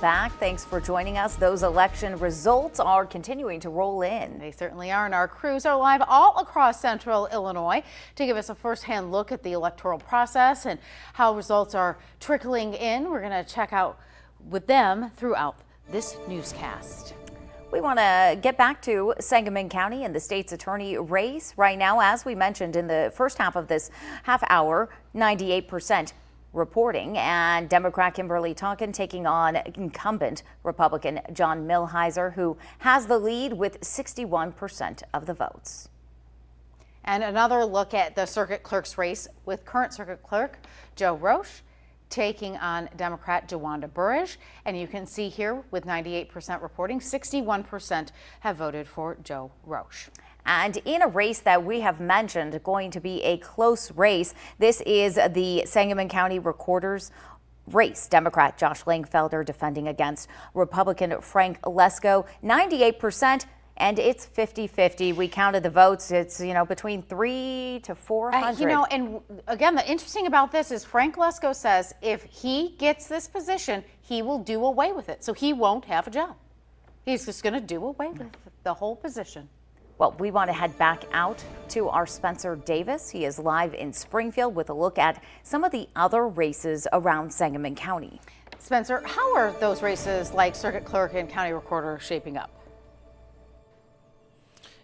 back. Thanks for joining us. Those election results are continuing to roll in. They certainly are, and our crews are live all across central Illinois to give us a firsthand look at the electoral process and how results are trickling in. We're going to check out with them throughout this newscast. We want to get back to Sangamon County and the state's attorney race. Right now, as we mentioned in the first half of this half hour, 98% reporting, and Democrat Kimberly Tonkin taking on incumbent Republican John Milhiser, who has the lead with 61% of the votes. And another look at the circuit clerk's race with current circuit clerk Joe Roche taking on Democrat DeWanda Burrage. And you can see here with 98% reporting, 61% have voted for Joe Roche. And in a race that we have mentioned going to be a close race, this is the Sangamon County Recorder's race. Democrat Josh Langfelder defending against Republican Frank Lesko, 98%. And it's 50-50. We counted the votes. It's, between 300 to 400. And again, the interesting about this is Frank Lesko says if he gets this position, he will do away with it. So he won't have a job. He's just going to do away with the whole position. Well, we want to head back out to our Spencer Davis. He is live in Springfield with a look at some of the other races around Sangamon County. Spencer, how are those races like circuit clerk and county recorder shaping up?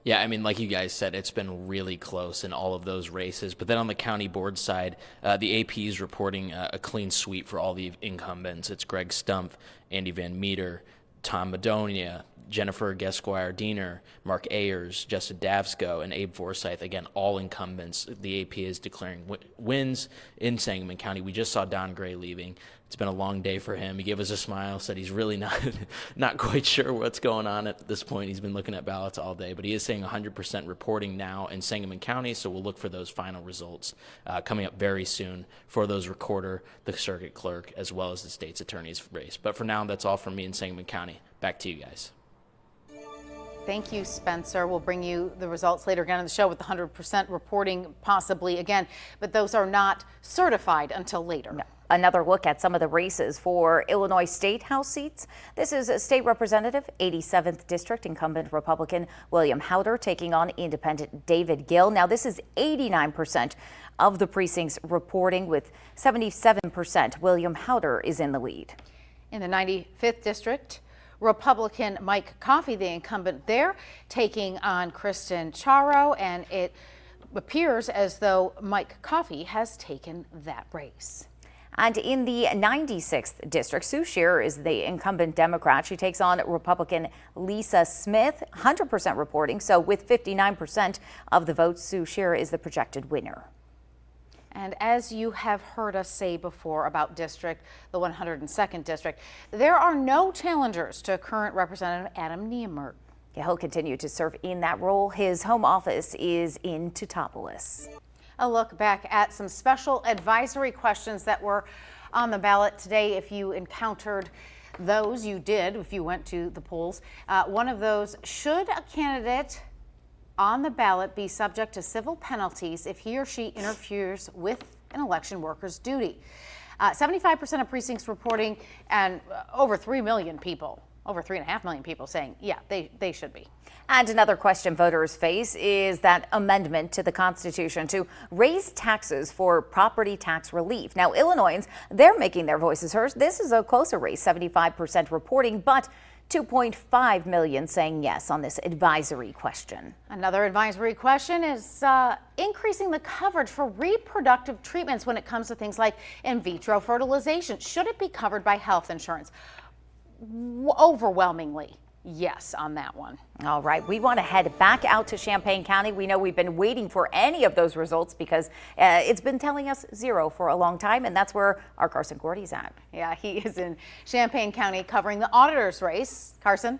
Yeah, like you guys said, it's been really close in all of those races. But then on the county board side, the AP is reporting a clean sweep for all the incumbents. It's Greg Stumpf, Andy Van Meter, Tom Madonia, Jennifer Gesquire-Diener, Mark Ayers, Justin Davsko, and Abe Forsyth. Again, all incumbents. The AP is declaring wins in Sangamon County. We just saw Don Gray leaving. It's been a long day for him. He gave us a smile, said he's really not quite sure what's going on at this point. He's been looking at ballots all day, but he is saying 100% reporting now in Sangamon County, so we'll look for those final results coming up very soon for those recorder, the circuit clerk, as well as the state's attorney's race. But for now, that's all from me in Sangamon County. Back to you guys. Thank you, Spencer. We'll bring you the results later again on the show with the 100% reporting possibly again, but those are not certified until later. No. Another look at some of the races for Illinois State House seats. This is a State Representative, 87th District, incumbent Republican William Howder taking on independent David Gill. Now, this is 89% of the precincts reporting with 77%. William Howder is in the lead. In the 95th District, Republican Mike Coffey, the incumbent there, taking on Kristen Charo, and it appears as though Mike Coffey has taken that race. And in the 96th District, Sue Shearer is the incumbent Democrat. She takes on Republican Lisa Smith, 100% reporting. So with 59% of the votes, Sue Shearer is the projected winner. And as you have heard us say before about the 102nd District, there are no challengers to current Representative Adam Niemert. Yeah, he'll continue to serve in that role. His home office is in Teutopolis. A look back at some special advisory questions that were on the ballot today. If you encountered those, you did if you went to the polls. One of those, should a candidate on the ballot be subject to civil penalties if he or she interferes with an election worker's duty? 75% of precincts reporting, and over 3 million people, over 3.5 million people saying, yeah, they should be. And another question voters face is that amendment to the Constitution to raise taxes for property tax relief. Now, Illinoisans, they're making their voices heard. This is a closer race, 75% reporting, but 2.5 million saying yes on this advisory question. Another advisory question is increasing the coverage for reproductive treatments when it comes to things like in vitro fertilization. Should it be covered by health insurance? Overwhelmingly, yes on that one. All right, we want to head back out to Champaign County. We know we've been waiting for any of those results because it's been telling us zero for a long time, and that's where our Carson Gordy's at. Yeah, he is in Champaign County covering the auditor's race. Carson?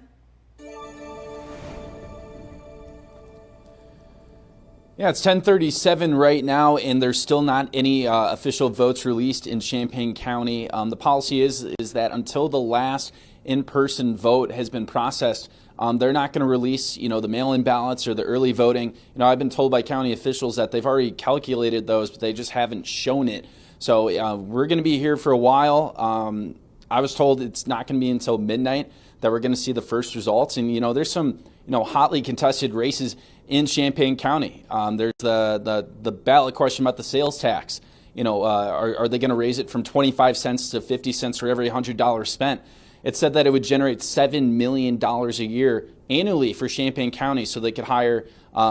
Yeah, it's 10:37 right now, and there's still not any official votes released in Champaign County. The policy is that until the last in-person vote has been processed, they're not going to release, the mail-in ballots or the early voting. I've been told by county officials that they've already calculated those, but they just haven't shown it. So we're going to be here for a while. I was told it's not going to be until midnight that we're going to see the first results. And, there's some, hotly contested races in Champaign County. There's the ballot question about the sales tax. Are they going to raise it from 25 cents to 50 cents for every $100 spent? It said that it would generate $7 million a year annually for Champaign County, so they could hire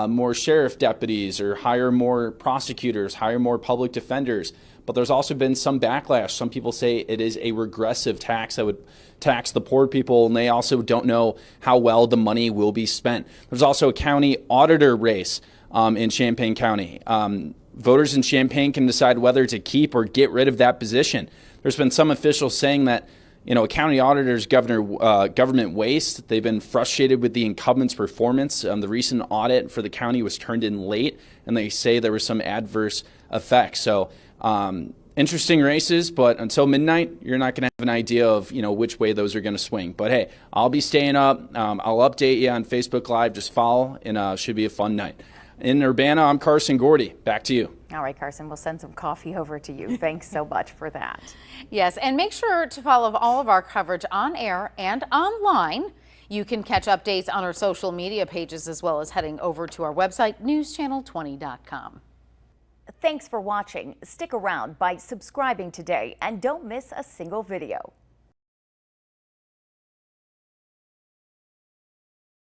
more sheriff deputies or hire more prosecutors, hire more public defenders. But there's also been some backlash. Some people say it is a regressive tax that would tax the poor people, and they also don't know how well the money will be spent. There's also a county auditor race in Champaign County. Voters in Champaign can decide whether to keep or get rid of that position. There's been some officials saying that a county auditor's government waste. They've been frustrated with the incumbent's performance. The recent audit for the county was turned in late, and they say there was some adverse effects. So interesting races, but until midnight, you're not going to have an idea of which way those are going to swing. But hey, I'll be staying up. I'll update you on Facebook Live. Just follow, and should be a fun night. In Urbana, I'm Carson Gordy. Back to you. All right, Carson, we'll send some coffee over to you. Thanks so much for that. Yes, and make sure to follow all of our coverage on air and online. You can catch updates on our social media pages as well as heading over to our website, newschannel20.com. Thanks for watching. Stick around by subscribing today and don't miss a single video.